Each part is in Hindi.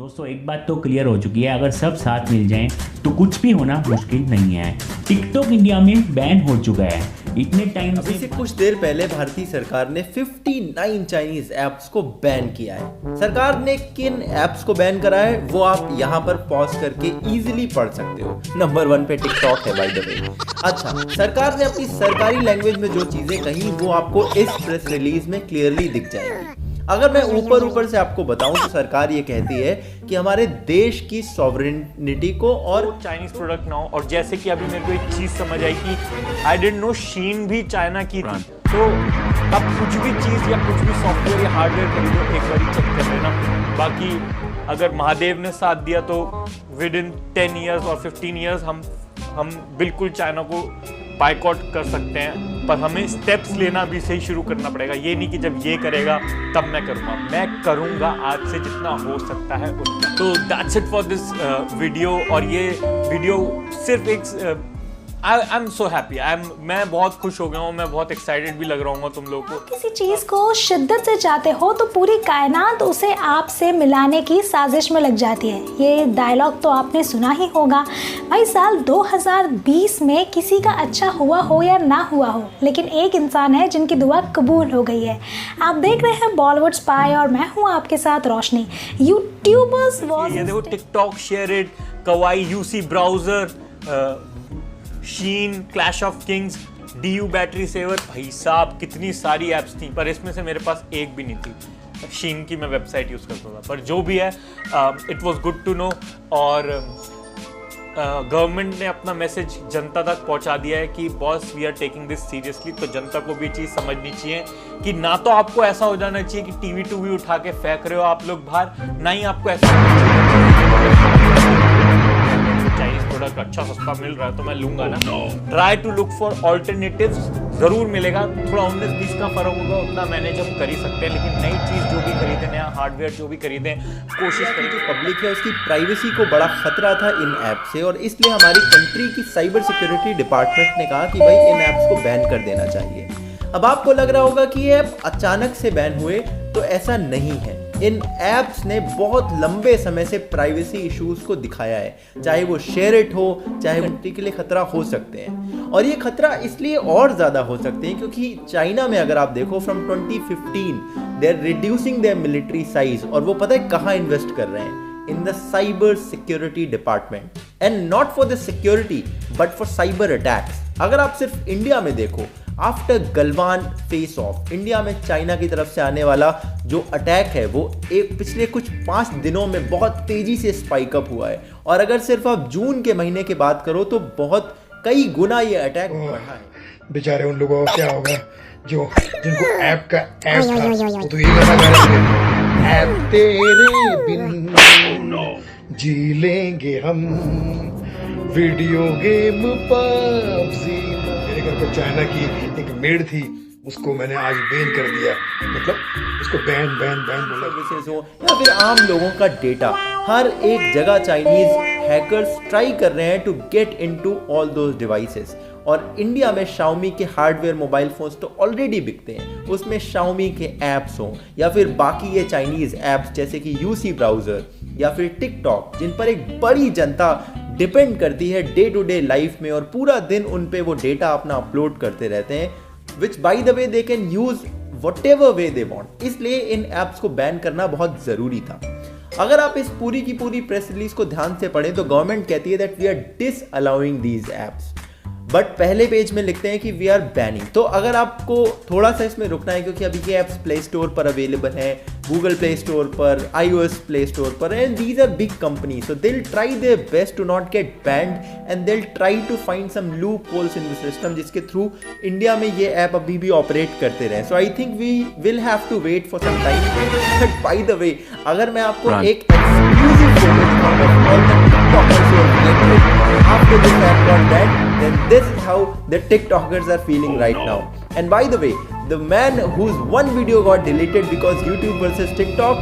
दोस्तों एक बात तो क्लियर हो चुकी है, अगर सब साथ मिल जाएं तो कुछ भी होना मुश्किल नहीं है। टिकटॉक इंडिया में बैन हो चुका है इतने टाइम अभी से कुछ देर पहले भारतीय सरकार ने 59 चाइनीज ऐप्स को बैन किया है। सरकार ने किन ऐप्स को बैन करा है वो आप यहाँ पर पॉज करके इजीली पढ़ सकते हो। नंबर 1 पे टिकटॉक है बाय द वे। अच्छा, सरकार ने अपनी सरकारी लैंग्वेज में जो चीजें कही वो आपको इस प्रेस रिलीज में क्लियरली दिख जाएगी। अगर मैं ऊपर से आपको बताऊं तो सरकार ये कहती है कि हमारे देश की सॉवरेनिटी को और चाइनीज प्रोडक्ट ना हो। और जैसे कि अभी मेरे को एक चीज समझ आई कि आई डिडंट नो शीन भी चाइना की थी। तो अब कुछ भी चीज या कुछ भी सॉफ्टवेयर या हार्डवेयर खरीदो एक बार चेक कर लेना। बाकी अगर महादेव ने साथ दिया तो विद इन 10 ईयर्स और 15 ईयर्स हम बिल्कुल चाइना को बाइकआउट कर सकते हैं, पर हमें स्टेप्स लेना भी सही शुरू करना पड़ेगा। ये नहीं कि जब ये करेगा तब मैं करूँगा, मैं करूँगा आज से जितना हो सकता है उतना। तो that's it for this video. और ये वीडियो सिर्फ एक आई एम सो हैप्पी, मैं बहुत खुश हो गया हूँ, मैं बहुत एक्साइटेड भी लग रहा हूँ तुम लोगों को। किसी चीज को शिद्दत से चाहते हो तो पूरी कायनात उसे आपसे मिलाने की साजिश में लग जाती है। ये डायलॉग तो आपने सुना ही होगा। भाई साल 2020 में किसी का अच्छा हुआ हो या ना हुआ हो, लेकिन एक इंसान है जिनकी दुआ कबूल हो गई है। आप देख रहे हैं बॉलीवुड स्पाई और मैं हूँ आपके साथ रोशनी। यूट्यूबर्स ये देखो, TikTok, share it, Kwai, UC browser, Shein, Clash of Kings, DU battery saver, भाई साहब कितनी सारी ऐप्स थी, पर इसमें से मेरे पास एक भी नहीं थी। शीन की मैं वेबसाइट यूज़ करता था, पर जो भी है it was good to know. और गवर्नमेंट ने अपना मैसेज जनता तक पहुंचा दिया है कि boss we are taking this seriously. तो जनता को भी चीज़ समझनी चाहिए कि ना तो आपको ऐसा हो जाना चाहिए कि टीवी टूवी उठा के फेंक रहे हो आप लोग बाहर, ना ही आपको ऐसा चाइनीज प्रोडक्ट अच्छा सस्ता मिल रहा है तो मैं लूंगा ना। Try to look for alternatives, जरूर मिलेगा। थोड़ा 19-20 का फर्क होगा, उतना मैनेज हम कर ही सकते हैं, लेकिन नई चीज जो भी खरीदे, नया हार्डवेयर जो भी खरीदें, कोशिश करें। जो पब्लिक है उसकी प्राइवेसी को बड़ा खतरा था इन ऐप से, और इसलिए हमारी कंट्री की साइबर सिक्योरिटी डिपार्टमेंट ने कहा कि भाई इन ऐप्स को बैन कर देना चाहिए। अब आपको लग रहा होगा कि ये ऐप अचानक से बैन हुए, तो ऐसा नहीं है। इन ऐप्स ने बहुत लंबे समय से प्राइवेसी इश्यूज को दिखाया है, चाहे वो शेयर इट हो, चाहे कंट्री के लिए खतरा हो सकते हैं। और ये खतरा इसलिए और ज़्यादा हो सकते हैं क्योंकि चाइना में अगर आप देखो from 2015 they are reducing their military size, और वो पता है कहाँ इन्वेस्ट कर रहे हैं? In the cyber security department, and not for the security but for cyber attacks. अगर आप सिर्फ इंडिया में देखो, after Galwan face off, India में चाइना की तरफ से आने वाला जो अटैक है वो पिछले कुछ 5 दिनों में बहुत तेजी से स्पाइक अप हुआ है। और अगर सिर्फ आप जून के महीने की बात करो तो बहुत कई गुना ये अटैक बढ़ा है। बेचारे उन लोगों का क्या होगा जिनको ऐप का ऐप था, वो तो यही गाना गा रहे थे, ऐप तेरे बिन जी लेंगे हम, वीडियो गेम पबजी। मेरे घर पर चाइना की एक मेड थी, उसको मैंने आज बैन कर दिया, मतलब उसको बैन बोला। सर्विसेज हो या फिर आम लोगों का डेटा, हर एक जगह चाइनीज हैकर्स ट्राई कर रहे हैं to get into all those devices. और इंडिया में Xiaomi के हार्डवेयर मोबाइल फोन्स तो ऑलरेडी बिकते हैं, उसमें Xiaomi के ऐप्स हों या फिर बाकी ये चाइनीज ऐप्स जैसे कि यूसी ब्राउजर या फिर टिकटॉक, जिन पर एक बड़ी जनता डिपेंड करती है डे टू डे लाइफ में, और पूरा दिन उन पे वो डेटा अपना अपलोड करते रहते हैं, विच by the way they can use whatever way they want. इसलिए इन ऐप्स को बैन करना बहुत जरूरी था। अगर आप इस पूरी की पूरी प्रेस रिलीज को ध्यान से पढ़ें तो गवर्नमेंट कहती है that we are disallowing these apps, but पहले पेज में लिखते हैं कि वी आर बैनिंग। तो अगर आपको थोड़ा सा इसमें रुकना है, क्योंकि अभी ये ऐप्स प्ले स्टोर पर अवेलेबल हैं, गूगल प्ले स्टोर पर, iOS प्ले स्टोर पर, and these are big company, so they will try their best to not get banned, and they will try to find some loopholes in the system जिसके थ्रू इंडिया में ये ऐप अभी भी ऑपरेट करते रहे। So I think we will have to wait for some time. But by the way, अगर मैं आपको एक exclusive after this app got banned, then this is how the TikTokers are feeling right now. And by the way, the man whose one video got deleted because YouTube versus TikTok,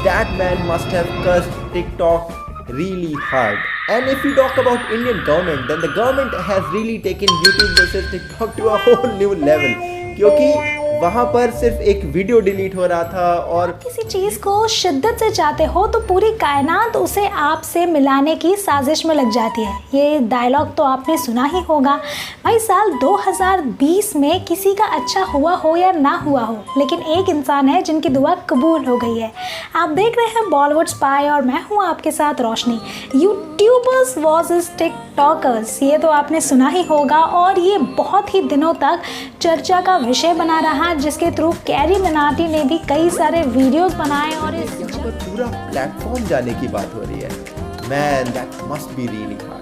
that man must have cursed TikTok really hard. And if we talk about Indian government, then the government has really taken YouTube versus TikTok to a whole new level. क्योंकि वहां पर सिर्फ एक वीडियो डिलीट हो रहा था और किसी चीज को शिद्दत से चाहते हो तो पूरी कायनात उसे आपसे मिलाने की साजिश में लग जाती है। ये डायलॉग तो आपने सुना ही होगा। भाई साल 2020 में किसी का अच्छा हुआ हो या ना हुआ हो, लेकिन एक इंसान है जिनकी दुआ कबूल हो गई है। आप देख रहे हैं बॉलीवुड स्पाई और मैं हूँ आपके साथ रोशनी। यूट्यूबर्स वर्सेस टिकटॉकर्स, ये तो आपने सुना ही होगा और ये बहुत ही दिनों तक चर्चा का विषय बना रहा, जिसके थ्रू कैरी मिनाटी ने भी कई सारे वीडियोस बनाए और इस यहाँ पर पूरा प्लेटफॉर्म जाने की बात हो रही है। Man, that must be really hard.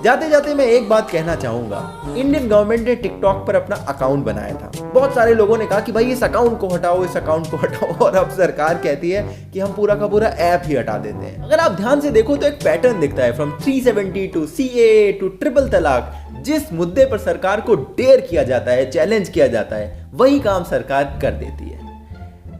जाते जाते मैं एक बात कहना चाहूंगा, इंडियन गवर्नमेंट ने टिकटॉक पर अपना अकाउंट बनाया था। बहुत सारे लोगों ने कहा कि भाई इस अकाउंट को हटाओ, इस अकाउंट को हटाओ, और अब सरकार कहती है कि हम पूरा का पूरा ऐप ही हटा देते हैं। अगर आप ध्यान से देखो तो एक पैटर्न दिखता है, from 370 to CAA to triple talaq. जिस मुद्दे पर सरकार को डेयर किया जाता है, चैलेंज किया जाता है, वही काम सरकार कर देती है।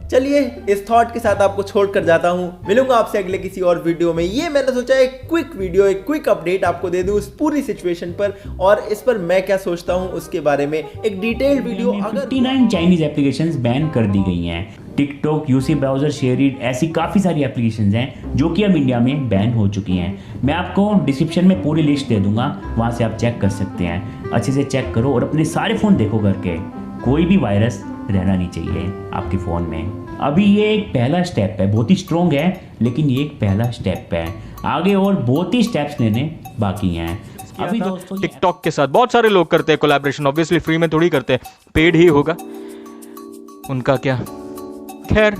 चलिए इस थॉट के साथ आपको छोड़कर जाता हूं। मिलूंगा आपसे अगले किसी और वीडियो में। ये मैंने सोचा एक क्विक वीडियो, एक क्विक अपडेट आपको दे दूं इस पूरी सिचुएशन पर, और इस पर मैं क्या सोचता हूं उसके बारे में एक डिटेल्ड वीडियो। अगर 59 चाइनीज एप्लीकेशंस बैन कर दी गई हैं। टिकटॉक, यूसी ब्राउजर, शेयरिट, ऐसी काफ़ी सारी एप्लीकेशंस हैं जो कि अब इंडिया में बैन हो चुकी हैं। मैं आपको डिस्क्रिप्शन में पूरी लिस्ट दे दूंगा, वहाँ से आप चेक कर सकते हैं। अच्छे से चेक करो और अपने सारे फ़ोन देखो करके, कोई भी वायरस रहना नहीं चाहिए आपके फ़ोन में। अभी ये एक पहला स्टेप है, बहुत ही स्ट्रॉन्ग है, लेकिन ये एक पहला स्टेप है। आगे और बहुत ही स्टेप्स लेने बाकी हैं। अभी दोस्तों टिकटॉक के साथ बहुत सारे लोग करते हैं कोलैबोरेशन, ऑब्वियसली फ्री में थोड़ी करते हैं, पेड ही होगा उनका क्या। खैर,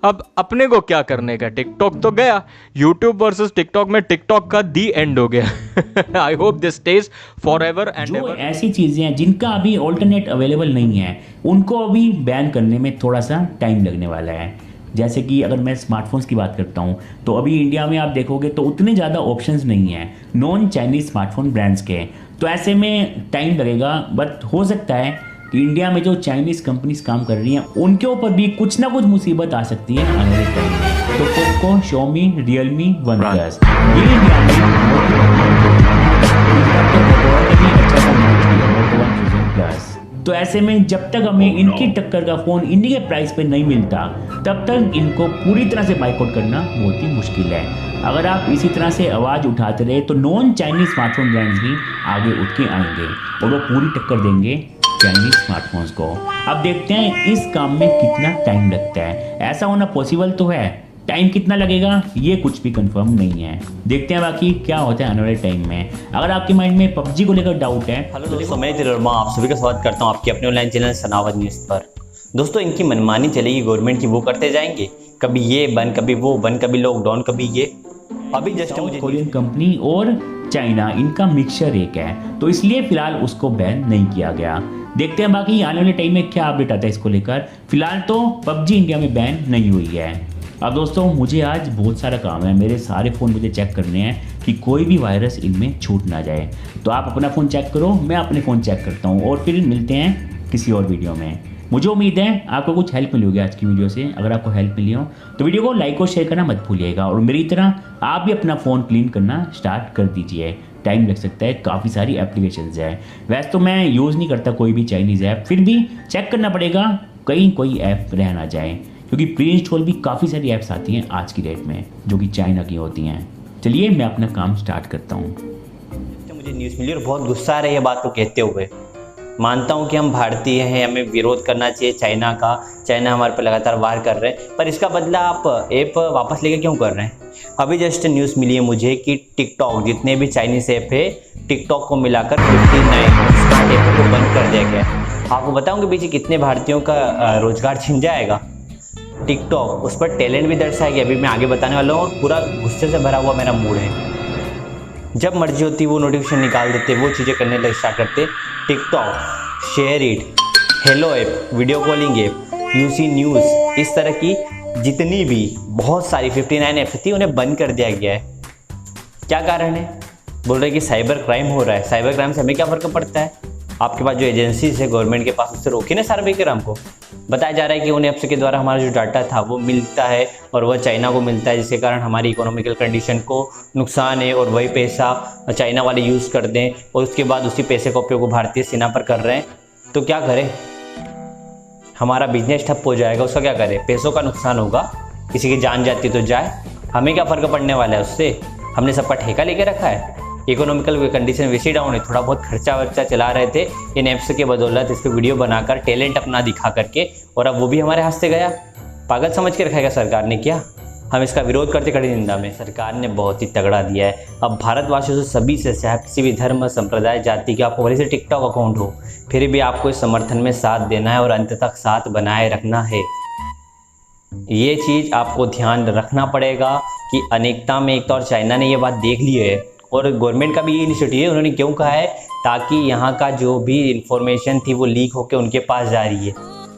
अब अपने को क्या करने का, टिकटॉक तो गया, यूट्यूब वर्सेस टिकटॉक में टिकटॉक का दी एंड हो गया। I hope this stays forever and जो ऐसी चीज़ें हैं जिनका अभी ऑल्टरनेट अवेलेबल नहीं है, उनको अभी बैन करने में थोड़ा सा टाइम लगने वाला है। जैसे कि अगर मैं स्मार्टफोन्स की बात करता हूँ तो अभी इंडिया में आप देखोगे तो उतने ज़्यादा ऑप्शंस नहीं हैं नॉन चाइनीज़ स्मार्टफोन ब्रांड्स के, तो ऐसे में टाइम लगेगा। बट हो सकता है कि इंडिया में जो चाइनीज़ कंपनीज काम कर रही हैं उनके ऊपर भी कुछ ना कुछ मुसीबत आ सकती है आने वाले टाइम में। तो पोको, Xiaomi, Realme, OnePlus, ये इंडिया में तो ऐसे में जब तक हमें इनकी टक्कर का फ़ोन इंडिया के प्राइस पे नहीं मिलता, तब तक इनको पूरी तरह से बाइकआउट करना बहुत ही मुश्किल है। अगर आप इसी तरह से आवाज़ उठाते रहे तो नॉन चाइनीज़ स्मार्टफोन ब्रांड्स भी आगे उठ के आएंगे और वो पूरी टक्कर देंगे चाइनीज स्मार्टफोन्स को। अब देखते हैं इस काम में कितना टाइम लगता है। ऐसा होना पॉसिबल तो है, टाइम कितना लगेगा ये कुछ भी कंफर्म नहीं है। देखते हैं बाकी क्या होता है आने वाले टाइम में। अगर आपके माइंड में PUBG को लेकर डाउट है, हेलो दोस्तों, मैं दिल वर्मा आप सभी का स्वागत करता हूं आपके अपने ऑनलाइन चैनल सनावत न्यूज़ पर। दोस्तों, इनकी मनमानी चलेगी गवर्नमेंट की, वो करते जाएंगे, कभी ये बंद, कभी वो बंद, कभी लॉकडाउन, कभी ये। अभी जस्ट मुझे कोरियन कंपनी और चाइना, इनका मिक्सचर एक है, तो इसलिए फिलहाल उसको बैन नहीं किया गया। देखते हैं बाकी आने वाले टाइम में क्या अपडेट आता है इसको लेकर। फिलहाल तो PUBG इंडिया में बैन नहीं हुई है। अब दोस्तों मुझे आज बहुत सारा काम है, मेरे सारे फ़ोन मुझे चेक करने हैं कि कोई भी वायरस इनमें छूट ना जाए। तो आप अपना फ़ोन चेक करो, मैं अपने फ़ोन चेक करता हूँ और फिर मिलते हैं किसी और वीडियो में। मुझे उम्मीद है आपको कुछ हेल्प मिली होगी आज की वीडियो से। अगर आपको हेल्प मिली हो तो वीडियो को लाइक और शेयर करना मत भूलिएगा, और मेरी तरह आप भी अपना फ़ोन क्लीन करना स्टार्ट कर दीजिए। टाइम लग सकता है, काफ़ी सारी एप्लीकेशंस है। वैसे तो मैं यूज़ नहीं करता कोई भी चाइनीज़ ऐप, फिर भी चेक करना पड़ेगा कहीं कोई ऐप रह ना जाए, क्योंकि प्री इंस्टॉल भी काफ़ी सारी ऐप्स आती हैं आज की डेट में जो कि चाइना की होती हैं। चलिए मैं अपना काम स्टार्ट करता हूँ। मुझे न्यूज़ मिली और बहुत गुस्सा आ रहा है ये बात को कहते हुए। मानता हूँ कि हम भारतीय हैं, हमें विरोध करना चाहिए चाइना का, चाइना हमारे पर लगातार वार कर रहे हैं, पर इसका बदला आप ऐप वापस लेके क्यों कर रहे हैं। अभी जस्ट न्यूज़ मिली है मुझे कि टिकटॉक, जितने भी चाइनीज़ ऐप है, टिकटॉक को मिलाकर 59 स्मार्ट ऐप को बंद कर दिया गया। आपको बताऊँगी पीछे कितने भारतीयों का रोजगार छिन जाएगा। टिकटॉक, उस पर टैलेंट भी दर्शाया गया, अभी मैं आगे बताने वाला हूँ, और पूरा गुस्से से भरा हुआ मेरा मूड है। जब मर्जी होती वो नोटिफिकेशन निकाल देते, वो चीज़ें करने लग स्टार्ट करते। TikTok, SHAREit, hello app, video calling app, UC news, इस तरह की जितनी भी बहुत सारी 59 ऐप्स थी उन्हें बंद कर दिया गया है। क्या कारण है? बोल रहे कि साइबर क्राइम हो रहा है। साइबर क्राइम से हमें क्या फ़र्क पड़ता है? आपके पास जो एजेंसीज है गवर्नमेंट के पास, उससे रोकी ना साइबर क्राइम को। बताया जा रहा है कि उन ऐप्स के द्वारा हमारा जो डाटा था वो मिलता है और वह चाइना को मिलता है, जिसके कारण हमारी इकोनॉमिकल कंडीशन को नुकसान है, और वही पैसा चाइना वाले यूज़ कर दें और उसके बाद उसी पैसे का उपयोग भारतीय सेना पर कर रहे हैं। तो क्या करें? हमारा बिजनेस ठप हो जाएगा, उसका क्या करें? पैसों का नुकसान होगा, किसी की जान जाती तो जाए, हमें क्या फ़र्क पड़ने वाला है उससे? हमने सबका ठेका लेके रखा है। इकोनॉमिकल कंडीशन वैसे डाउन है, थोड़ा बहुत खर्चा वर्चा चला रहे थे इन ऐप्स के बदौलत, इस पर वीडियो बनाकर टैलेंट अपना दिखा करके, और अब वो भी हमारे हाथ से गया। पागल समझ के रखा है सरकार ने क्या? हम इसका विरोध करते खड़ी निंदा में। सरकार ने बहुत ही तगड़ा दिया है। अब भारतवासियों से सभी से, चाहे किसी भी धर्म, संप्रदाय, जाति के, आपको भले से टिकटॉक अकाउंट हो, फिर भी आपको इस समर्थन में साथ देना है और अंत तक साथ बनाए रखना है। ये चीज़ आपको ध्यान रखना पड़ेगा कि अनेकता में एकता, और चाइना ने ये बात देख ली है और गवर्नमेंट का भी ये इनिशिएटिव है। उन्होंने क्यों कहा है? ताकि यहाँ का जो भी इंफॉर्मेशन थी वो लीक होकर उनके पास जा रही है,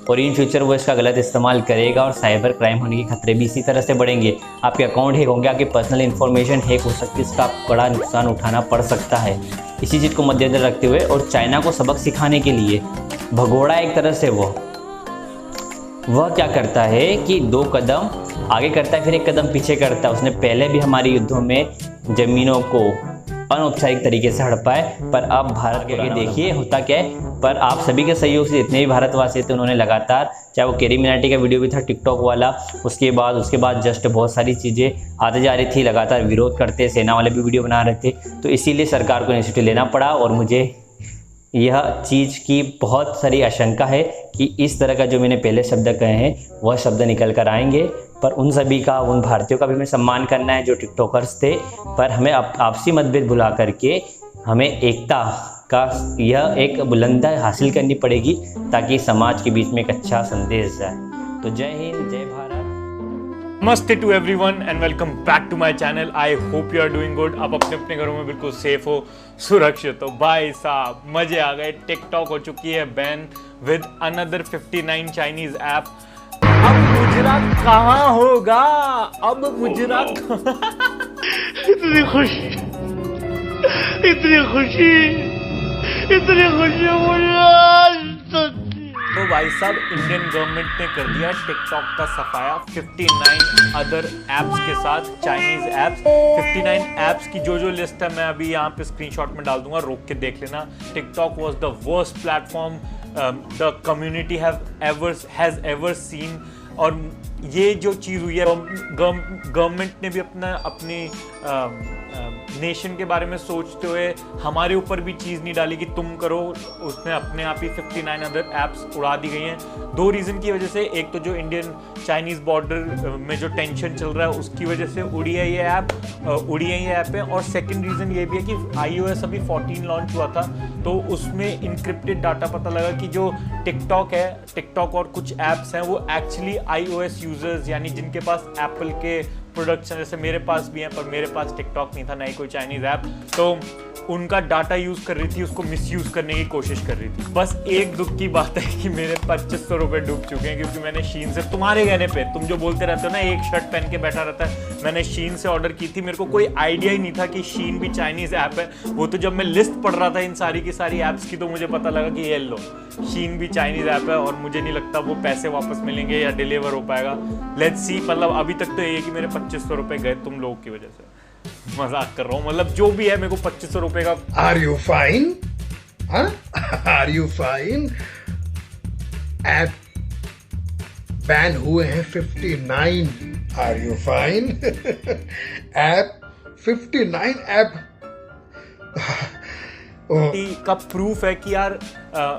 और इन फ्यूचर वो इसका गलत इस्तेमाल करेगा और साइबर क्राइम होने के खतरे भी इसी तरह से बढ़ेंगे। आपके अकाउंट हैक होंगे, आपकी पर्सनल इन्फॉर्मेशन हैक हो सकती है, इसका आपको बड़ा नुकसान उठाना पड़ सकता है। इसी चीज़ को मद्देनजर रखते हुए और चाइना को सबक सिखाने के लिए भगोड़ा एक तरह से वह क्या करता है कि 2 कदम आगे करता है, फिर 1 कदम पीछे करता है। उसने पहले भी हमारे युद्धों में ज़मीनों को अनौपचारिक तरीके से हड़पा है, पर अब भारत के आगे देखिए होता क्या है। पर आप सभी के सहयोग से जितने भी भारतवासी थे उन्होंने लगातार, चाहे वो कैरी मिनाटी का वीडियो भी था टिकटॉक वाला, उसके बाद जस्ट बहुत सारी चीज़ें आते जा रही थी, लगातार विरोध करते, सेना वाले भी वीडियो बना रहे थे। तो इसीलिए सरकार को इनिशिएटिव लेना पड़ा, और मुझे यह चीज़ की बहुत सारी आशंका है कि इस तरह का जो मैंने पहले शब्द कहे हैं वह शब्द निकल कर आएंगे। पर उन सभी का, उन भारतीयों का भी हमें सम्मान करना है जो टिकटॉकर्स थे, पर हमें आपसी मतभेद भुला करके हमें एकता का यह एक बुलंदी हासिल करनी पड़ेगी, ताकि समाज के बीच में एक अच्छा संदेश जाए। तो जय हिंद, जय भारत। नमस्ते to everyone and welcome back to my channel. I hope you are doing good. आप अपने अपने घरों में बिल्कुल सेफ हो, सुरक्षित हो। भाई साहब मजे आ गए। टिकटॉक हो चुकी है ban with another 59 Chinese app. अब गुजरात कहाँ होगा? अब गुजरात इतनी खुशी, इतनी खुशी, इतनी खुशी मुझे आज तक। तो भाई साहब इंडियन गवर्नमेंट ने कर दिया टिकटॉक का सफाया 59 अदर एप्स के साथ, चाइनीज एप्स। 59 एप्स की जो लिस्ट है मैं अभी यहाँ पे स्क्रीनशॉट में डाल दूंगा, रोक के देख लेना। TikTok was the worst platform the community has ever seen. और ये जो चीज़ हुई है, गवर्नमेंट ने भी अपनी नेशन के बारे में सोचते हुए हमारे ऊपर भी चीज़ नहीं डाली कि तुम करो। उसने अपने आप ही 59 अदर एप्स उड़ा दी गई हैं 2 रीज़न की वजह से। एक तो जो इंडियन चाइनीज़ बॉर्डर में जो टेंशन चल रहा है उसकी वजह से उड़ी है ये ऐप है। और सेकंड रीज़न ये भी है कि iOS अभी 14 लॉन्च हुआ था, तो उसमें इनक्रिप्टेड डाटा पता लगा कि जो टिकटॉक और कुछ ऐप्स हैं वो एक्चुअली iOS यूजर्स, यानी जिनके पास एप्पल के प्रोडक्ट्स हैं, जैसे मेरे पास भी हैं, पर मेरे पास टिकटॉक नहीं था, ना ही कोई चाइनीज ऐप, तो उनका डाटा यूज कर रही थी, उसको मिसयूज करने की कोशिश कर रही थी। बस एक दुख की बात है कि मेरे 2500 रुपए डूब चुके हैं, क्योंकि मैंने शीन से, तुम्हारे कहने पे, तुम जो बोलते रहते हो ना एक शर्ट पहन के बैठा रहता है, मैंने शीन से ऑर्डर की थी। मेरे को कोई आइडिया ही नहीं था कि शीन भी चाइनीज ऐप है। वो तो जब मैं लिस्ट पढ़ रहा था इन सारी की सारी ऐप्स की, तो मुझे पता लगा कि ये लो शीन भी चाइनीज ऐप है, और मुझे नहीं लगता वो पैसे वापस मिलेंगे या डिलीवर हो पाएगा। Let's see. मतलब अभी तक तो ये कि मेरे 2500 रुपए गए तुम लोगों की वजह से। मजाक कर रहा हूँ, मतलब जो भी है मेरे को 2500 रुपए का। Are you fine? Are you fine? App ban हुए हैं 59। Are you fine? App 59 app का प्रूफ है कि यार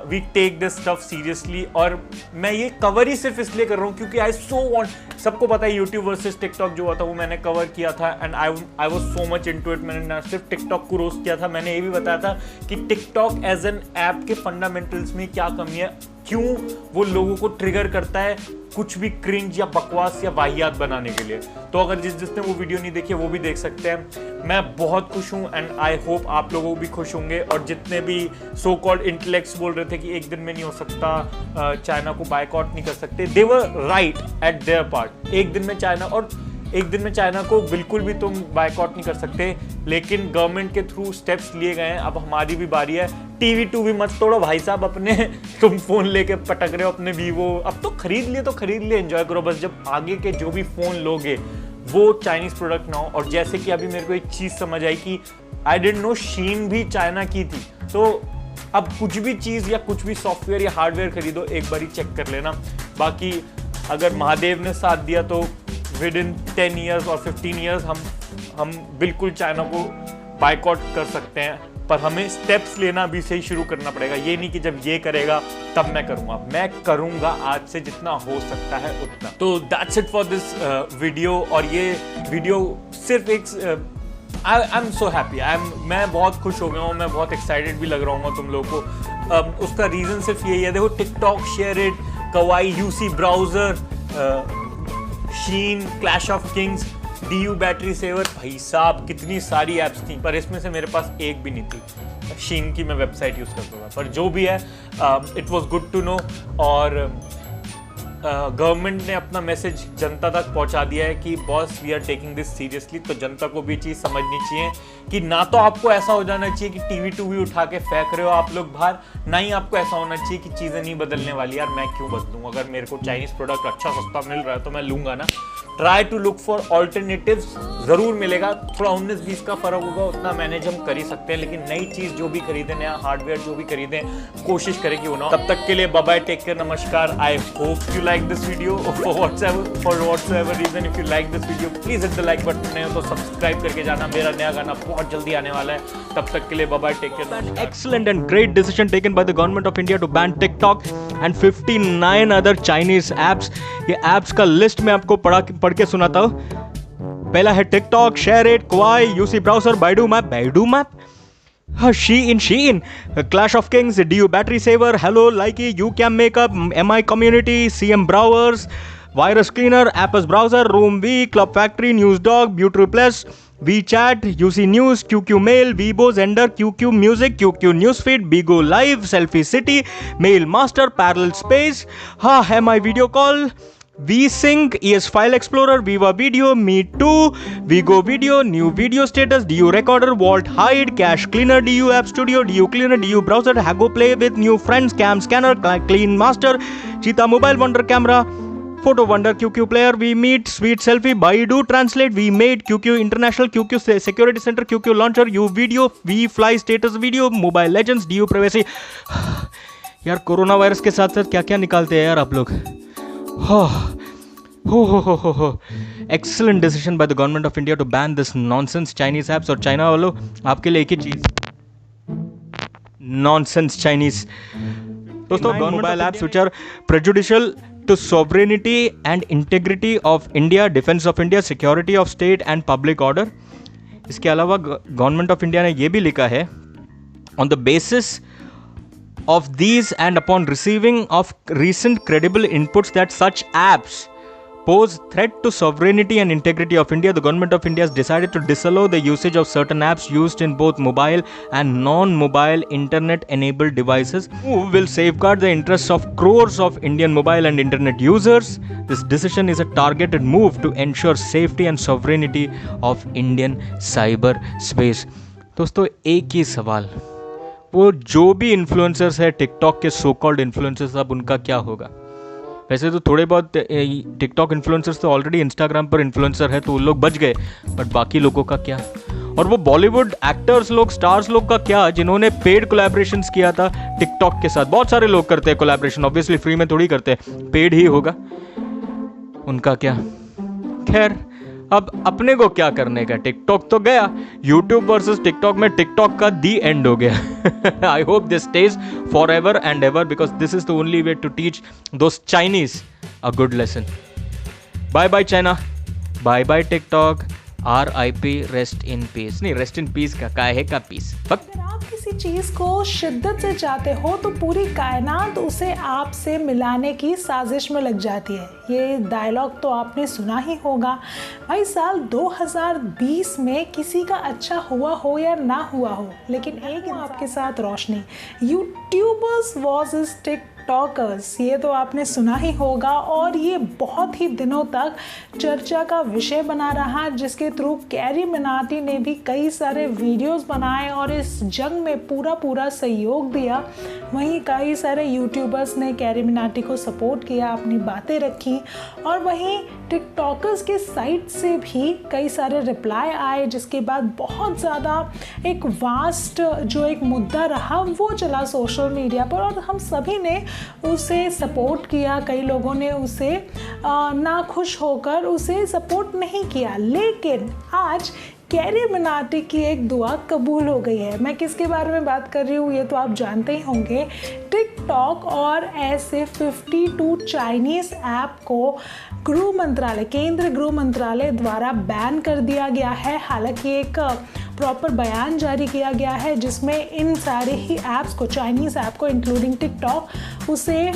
we take this stuff seriously. और मैं ये कवर ही सिर्फ इसलिए कर रहा हूँ क्योंकि आई सो वांट, सबको पता है यूट्यूब वर्सेस टिकटॉक जो हुआ था वो मैंने कवर किया था, and I was so much into it. मैंने ना सिर्फ टिकटॉक को रोस्ट किया था, मैंने ये भी बताया था कि टिकटॉक एज एन ऐप के फंडामेंटल्स में क्या कमी है, क्यों वो लोगों को ट्रिगर करता है कुछ भी क्रिंज या बकवास या वाहियात बनाने के लिए। तो अगर जिसने वो वीडियो नहीं देखी वो भी देख सकते हैं। मैं बहुत खुश हूँ, एंड आई होप आप लोगों भी खुश होंगे। और जितने भी सो कॉल्ड इंटेलेक्ट्स बोल रहे थे कि एक दिन में नहीं हो सकता, चाइना को बायकॉट नहीं कर सकते, दे वर राइट एट देयर पार्ट। एक दिन में चाइना को बिल्कुल भी तुम बायकॉट नहीं कर सकते, लेकिन गवर्नमेंट के थ्रू स्टेप्स लिए गए हैं। अब हमारी भी बारी है। टीवी टू भी मत तोड़ो भाई साहब अपने, तुम फोन लेके पटक रहे हो अपने वीवो, अब तो खरीद लिए, एंजॉय करो। बस जब आगे के जो भी फोन लोगे वो चाइनीज प्रोडक्ट ना हो। और जैसे कि अभी मेरे को एक चीज समझ आई कि आई डिडंट नो शीन भी चाइना की थी, तो अब कुछ भी चीज़ या कुछ भी सॉफ्टवेयर या हार्डवेयर खरीदो एक बार ही चेक कर लेना। बाकी अगर महादेव ने साथ दिया तो विद इन 10 ईयर्स और 15 ईयर्स हम बिल्कुल चाइना को बायकॉट कर सकते हैं, पर हमें स्टेप्स लेना भी से ही शुरू करना पड़ेगा। ये नहीं कि जब ये करेगा तब मैं करूँगा आज से जितना हो सकता है उतना। तो that's it for this video. और ये वीडियो सिर्फ एक आई एम सो हैप्पी, मैं बहुत खुश हो गया हूँ, मैं बहुत एक्साइटेड भी लग रहा हूँ तुम लोगों को। उसका रीज़न सिर्फ यही है, देखो TikTok, share it, Kwai, UC browser, Shein, Clash of Kings, DU battery saver, भाई साहब कितनी सारी ऐप्स थी, पर इसमें से मेरे पास एक भी नहीं थी। शीन की मैं वेबसाइट यूज़ करता था, पर जो भी है it was good to know. और गवर्नमेंट ने अपना मैसेज जनता तक पहुंचा दिया है कि boss we are taking this seriously. तो जनता को भी चीज़ समझनी चाहिए कि ना तो आपको ऐसा हो जाना चाहिए कि टीवी टूवी उठा के फेंक रहे हो आप लोग बाहर, ना ही आपको ऐसा होना चाहिए कि चीज़ें नहीं बदलने वाली, यार मैं क्यों बदलूँ, अगर मेरे को चाइनीज़ प्रोडक्ट अच्छा सस्ता मिल रहा है तो मैं लूँगा ना। Try to look for alternatives, ज़रूर मिलेगा, थोड़ा 19-20 का फ़र्क होगा, उतना मैनेज हम कर ही सकते हैं, लेकिन नई चीज़ जो भी खरीदें, नया हार्डवेयर जो भी खरीदें, कोशिश करें कि वो ना हो। तब तक के लिए बाय बाय, टेक केयर, नमस्कार। I hope you like this video. For whatsoever reason, if you like this video please hit the like button, नहीं हो तो सब्सक्राइब करके जाना। मेरा नया गाना बहुत जल्दी आने वाला है, तब तक के लिए bye bye, take care. An excellent and great decision taken by the government of India to ban TikTok and 59 other Chinese apps. ये apps का list मैं आपको पढ़ के सुनाता हूँ। पहला है TikTok, ShareIt, Kwai, UC Browser, Baidu Map, Shein, Clash of Kings, DU Battery Saver, Hello, Likey, YouCam Makeup, MI Community, CM Browsers, Virus Cleaner, Apples Browser, RoomV, Club Factory, NewsDog, Beauty Plus, WeChat, UC News, QQ Mail, Weibo, Zender, QQ Music, QQ Newsfeed, Bigo Live, Selfie City, Mail Master, Parallel Space, MI Video Call, VSync, ES File Explorer, Viva Video, Me Too, Vigo Video, New Video Status, DU Recorder, Vault Hide, Cache Cleaner, DU App Studio, DU Cleaner, DU Browser, Hago Play with New Friends, Cam Scanner, Clean Master, Cheetah Mobile Wonder Camera, Photo Wonder, QQ Player, We Meet, Sweet Selfie, Baidu Translate, We Made, QQ International, QQ Security Center, QQ Launcher, U Video, We Fly Status Video, Mobile Legends, DU Privacy। यार कोरोना वायरस के साथ साथ क्या क्या निकालते हैं यार आप लोग। Excellent decision by the government of India to ban this nonsense Chinese apps। और चाइना वालों आपके लिए एक ही चीज, nonsense Chinese। दोस्तों, mobile apps which are prejudicial to sovereignty and integrity of India, defense of India, security of state and public order। इसके अलावा गवर्नमेंट ऑफ इंडिया ने ये भी लिखा है, on the basis of these and upon receiving of recent credible inputs that such apps pose threat to sovereignty and integrity of India, the government of India has decided to disallow the usage of certain apps used in both mobile and non-mobile internet-enabled devices, who will safeguard the interests of crores of Indian mobile and internet users. This decision is a targeted move to ensure safety and sovereignty of Indian cyberspace। दोस्तों, एक ही सवाल, वो जो भी इन्फ्लुएंसर्स है टिकटॉक के, सो कॉल्ड इन्फ्लुएंसर्स, अब उनका क्या होगा। वैसे तो थोड़े बहुत टिकटॉक इन्फ्लुएंसर्स तो ऑलरेडी इंस्टाग्राम पर इन्फ्लुएंसर है, तो उन लोग बच गए, बट बाकी लोगों का क्या। और वो बॉलीवुड एक्टर्स लोग, स्टार्स लोग का क्या, जिन्होंने पेड कोलैबोरेशंस किया था टिकटॉक के साथ। बहुत सारे लोग करते हैं कोलैबोरेशन, ऑब्वियसली फ्री में थोड़ी करते हैं, पेड ही होगा, उनका क्या। खैर, अब अपने को क्या करने का, टिकटॉक तो गया, यूट्यूब वर्सेस टिकटॉक में टिकटॉक का दी एंड हो गया। I hope this stays forever and ever, because this is the only way to teach those Chinese a good lesson. Bye bye China, bye bye TikTok, RIP, rest in peace. नहीं, रेस्ट इन पीस का काहे का पीस। अगर आप किसी चीज़ को शिद्दत से चाहते हो तो पूरी कायनात उसे आपसे मिलाने की साजिश में लग जाती है। ये डायलॉग तो आपने सुना ही होगा। भाई, साल 2020 में किसी का अच्छा हुआ हो या ना हुआ हो, लेकिन एक आपके साथ रोशनी, यूट्यूबर्स वर्सेस टिकटॉक टिकटॉकर्स, ये तो आपने सुना ही होगा और ये बहुत ही दिनों तक चर्चा का विषय बना रहा, जिसके थ्रू कैरी मिनाटी ने भी कई सारे वीडियोस बनाए और इस जंग में पूरा सहयोग दिया। वहीं कई सारे यूट्यूबर्स ने कैरी मिनाटी को सपोर्ट किया, अपनी बातें रखी और वहीं टिकटॉकर्स के साइड से भी कई सारे रिप्लाई आए, जिसके बाद बहुत ज़्यादा एक वास्ट जो एक मुद्दा रहा वो चला सोशल मीडिया पर और हम सभी ने उसे सपोर्ट किया। कई लोगों ने उसे नाखुश होकर उसे सपोर्ट नहीं किया, लेकिन आज कैरी मिनाटी की एक दुआ कबूल हो गई है। मैं किसके बारे में बात कर रही हूँ ये तो आप जानते ही होंगे। टिकटॉक और ऐसे 52 चाइनीज़ ऐप को गृह मंत्रालय, केंद्रीय गृह मंत्रालय द्वारा बैन कर दिया गया है। हालांकि एक प्रॉपर बयान जारी किया गया है जिसमें इन सारे ही ऐप्स को, चाइनीज़ ऐप को इंक्लूडिंग टिकटॉक, उसे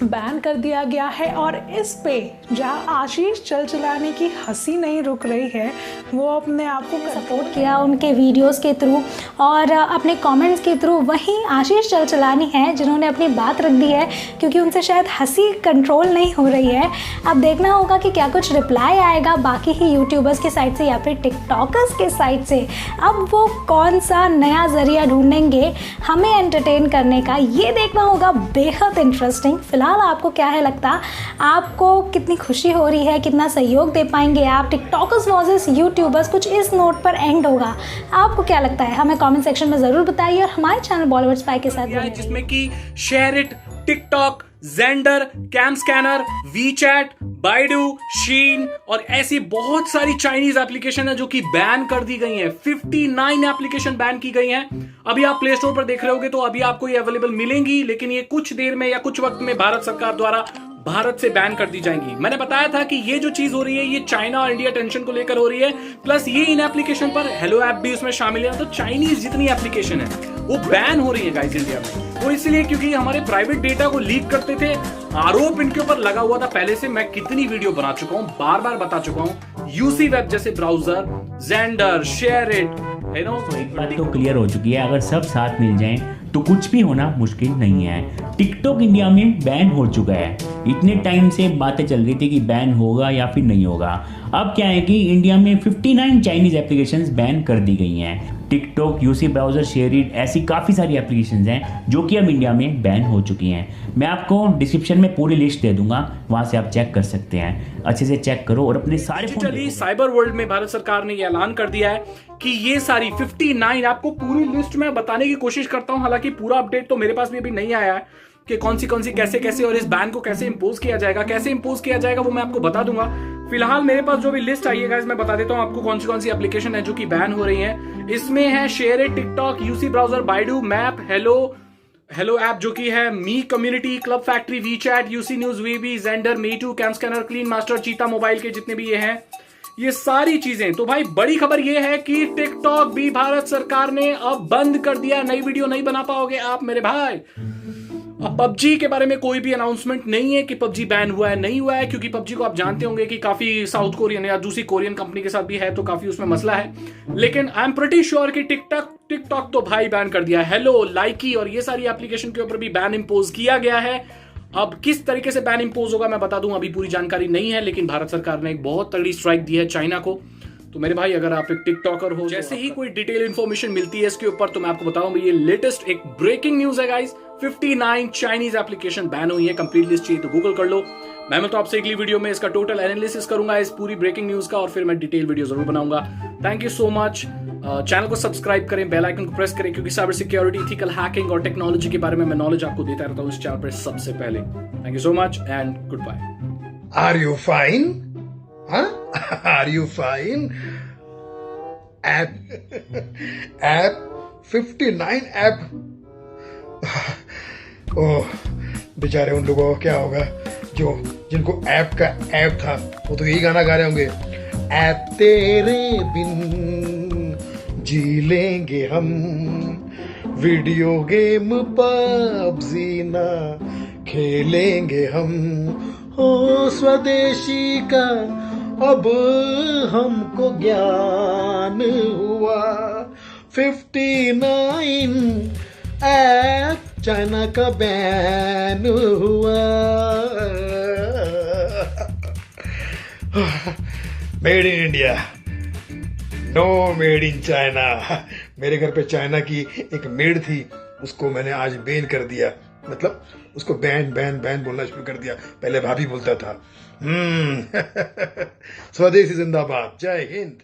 बैन कर दिया गया है। और इस पे जहाँ आशीष चलचलानी की हंसी नहीं रुक रही है, वो अपने आप को सपोर्ट किया उनके वीडियोस के थ्रू और अपने कमेंट्स के थ्रू। वहीं आशीष चलचलानी हैं जिन्होंने अपनी बात रख दी है क्योंकि उनसे शायद हंसी कंट्रोल नहीं हो रही है। अब देखना होगा कि क्या कुछ रिप्लाई आएगा बाकी ही यूट्यूबर्स के साइड से या फिर टिकटॉकर्स के साइड से। अब वो कौन सा नया ज़रिया ढूंढेंगे हमें एंटरटेन करने का, ये देखना होगा। बेहद इंटरेस्टिंग। फिलहाल आपको क्या है लगता, आपको कितनी खुशी हो रही है, कितना सहयोग दे पाएंगे आप? टिकटॉकर्स वर्सेस यूट्यूबर्स कुछ इस नोट पर एंड होगा। आपको क्या लगता है हमें कमेंट सेक्शन में ज़रूर बताइए और हमारे चैनल बॉलीवुड स्पाई के साथ जिसमें कि share it, TikTok, Xender, Cam Scanner, WeChat, Baidu, Shein और ऐसी बहुत सारी चाइनीज एप्लीकेशन है जो कि बैन कर दी गई हैं। 59 एप्लीकेशन बैन की गई हैं। अभी आप प्ले स्टोर पर देख रहे होगे तो अभी आपको ये अवेलेबल मिलेंगी, लेकिन ये कुछ देर में या कुछ वक्त में भारत सरकार द्वारा भारत से बैन कर दी जाएंगी। मैंने बताया था कि ये जो चीज हो रही है ये चाइना और इंडिया टेंशन को लेकर हो रही है, प्लस ये इन एप्लीकेशन पर हेलो ऐप भी उसमें शामिल है। तो चाइनीज जितनी एप्लीकेशन है वो बैन हो रही है गाइस इंडिया में। वो इसलिए क्योंकि हमारे प्राइवेट डेटा को लीक करते थे। आरोप इनके ऊपर लगा हुआ था पहले से। मैं कितनी वीडियो बना चुका हूं, बार बार बता चुका हूं। यूसी वेब जैसे browser, gender, share it, you know. तो एक बात तो क्लियर हो चुकी है, अगर सब साथ मिल जाएं तो कुछ भी होना मुश्किल नहीं है। टिकटॉक इंडिया में बैन हो चुका है। इतने टाइम से बातें चल रही थी कि बैन होगा या फिर नहीं होगा। अब क्या है कि इंडिया में 59 चाइनीज एप्लीकेशंस बैन कर दी गई हैं। टिकटॉक, यूसी ब्राउजर, शेयरिट, ऐसी काफ़ी सारी एप्लीकेशंस हैं जो कि अब इंडिया में बैन हो चुकी हैं। मैं आपको डिस्क्रिप्शन में पूरी लिस्ट दे दूंगा, वहां से आप चेक कर सकते हैं। अच्छे से चेक करो और अपने सारे डिजिटली साइबर वर्ल्ड में भारत सरकार ने यह ऐलान कर दिया है कि ये सारी 59, आपको पूरी लिस्ट में बताने की कोशिश करता हूं। हालांकि पूरा अपडेट तो मेरे पास भी अभी नहीं आया है कि कौन सी कैसे और इस बैन को कैसे इंपोज किया जाएगा, वो मैं आपको बता दूंगा। फिलहाल मेरे पास जो भी लिस्ट आई है गाइस, मैं बता देता हूं आपको कौन सी एप्लीकेशन है जो कि बैन हो रही है। इसमें है share it, TikTok, UC browser, Baidu, map, Helo app जो कि है, Mi community, club factory, WeChat, UC news, Weibo, Xender, Meitu, Cam Scanner, clean master, Cheetah mobile के जितने भी ये हैं, ये सारी चीजें। तो भाई बड़ी खबर ये है कि टिकटॉक भी भारत सरकार ने अब बंद कर दिया। नई वीडियो नहीं बना पाओगे आप मेरे भाई। अब पबजी के बारे में कोई भी अनाउंसमेंट नहीं है कि पबजी बैन हुआ है नहीं हुआ है, क्योंकि पबजी को आप जानते होंगे कि काफी साउथ कोरियन या दूसरी कोरियन कंपनी के साथ भी है, तो काफी उसमें मसला है। लेकिन आई एम प्रीटी श्योर कि टिकटॉक तो भाई बैन कर दिया। हेलो, लाइकी और ये सारी एप्लीकेशन के ऊपर भी बैन इंपोज किया गया है। अब किस तरीके से बैन इंपोज होगा मैं बता दूं, अभी पूरी जानकारी नहीं है, लेकिन भारत सरकार ने एक बहुत तगड़ी स्ट्राइक दी है चाइना को। तो मेरे भाई अगर आप एक टिकटॉकर हो, जैसे ही कोई डिटेल इंफॉर्मेशन मिलती है इसके ऊपर तो मैं आपको बताऊंगा। ये लेटेस्ट एक ब्रेकिंग न्यूज है गाइस, 59 चाइनीज एप्लीकेशन बैन हुई है। कंप्लीट लिस्ट चाहिए तो गूगल कर लो। मैं तो आपसे अगली वीडियो में इसका टोटल एनालिसिस करूंगा इस पूरी ब्रेकिंग न्यूज का, और फिर मैं डिटेल वीडियो जरूर बनाऊंगा। Thank you so much. Channel को सब्सक्राइब करें, बेल आइकन को प्रेस करें, क्योंकि साइबर सिक्योरिटी, इथिकल हैकिंग और टेक्नोलॉजी के बारे में मैं नॉलेज आपको देता रहता हूं इस चैनल पर सबसे पहले। Thank you so much and goodbye. Are you fine? Are you fine? App 59 app. ओह बेचारे उन लोगों को क्या होगा जिनको ऐप का ऐप था, वो तो यही गाना गा रहे होंगे, ऐप तेरे बिन जी लेंगे हम, वीडियो गेम पबजी ना खेलेंगे हम, हो स्वदेशी का अब हमको ज्ञान हुआ। 59 ऐप चाइना का बैन हुआ। Made in India, know made in China. मेरे घर पे चाइना की एक मेड थी, उसको मैंने आज बैन कर दिया, मतलब उसको बैन बैन बैन बोलना शुरू कर दिया। पहले भाभी बोलता था। स्वदेशी जिंदाबाद, जय हिंद।